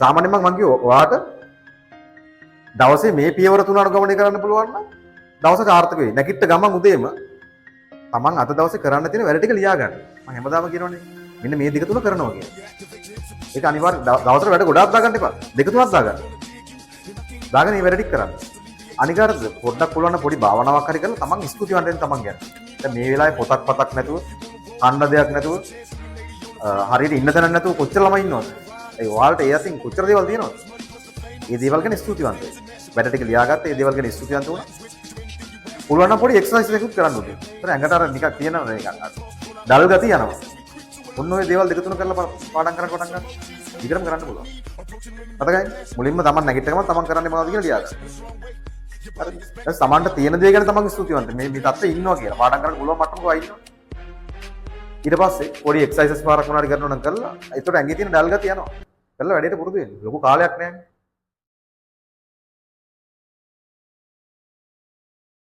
සාමාන්‍යයෙන් මම කිව්වා ඔයාට දවසේ මේ පියවර තුන අනුගමනය කරන්න පුළුවන් නම් දවස සාර්ථක වෙයි. නැගිට ගමන් උදේම තමන් අද දවසේ කරන්න තියෙන වැඩ ටික ලියා ගන්න. මම හැමදාම කියනවනේ මෙන්න මේ දෙක තුන කරනවා කියලා. ඒක අනිවාර්ය දවසට වැඩ ගොඩාක් දාගන්න එපා. දෙක තුනක් දාගන්න. දාගෙන මේ වැඩ ටික කරන්න. අනිකාර පොඩ්ඩක් පුළුවන් පොඩි භාවනාවක් හරි කරලා තමන් ස්තුතිවන්ත වෙන්න තමන් ගැන. දැන් මේ වෙලාවේ පොතක් පතක් නැතුව, අන්න දෙයක් නැතුව, හරියට ඉන්න තැනක් නැතුව කොච්චර ළමයි ඉන්නවද? ඒ ඔයාලට ඒ අතින් කොච්චර දේවල් තියෙනවද? මේ දේවල් ගැන ස්තුතිවන්ත වෙන්න. වැඩ ටික ලියාගත්ත ඒ දේවල් ගැන ස්තුතිවන්ත වුණා. පුළුවන් නම් පොඩි එක්සර්සයිස් එකකුත් කරන්න ඕනේ. ඒතර ඇඟට අර නිකක් තියෙනවා නිකන් ඩල් ගතිය යනවා. ඔන්න ඔය දේවල් දෙක තුන කරලා පාඩම් කරන්න පටන් ගන්න. විතරම කරන්න පුළුවන්. මතකයි? මුලින්ම තමන් නැගිට්ටකම තමන් කරන්නේ මොනවද කියලා ලියා ගන්න. හරිද? දැන් සමන්ට තියෙන දේ ගැන තමන් ස්තුතිවන්ත. මේ තත්ත්වයේ ඉන්නවා කියලා. පාඩම් කරන්න පුළුවන් මට්ටමක වයි ඉන්නවා. ඊට පස්සේ පොඩි එක්සර්සයිසස් පාරක් මොනවාරි කරනවා නම් කරලා ඒතකොට ඇඟේ තියෙන ඩල් ගතිය යනවා. කරලා වැඩේට පුරුදු වෙන්න. ලොකු කාලයක් නෑනේ.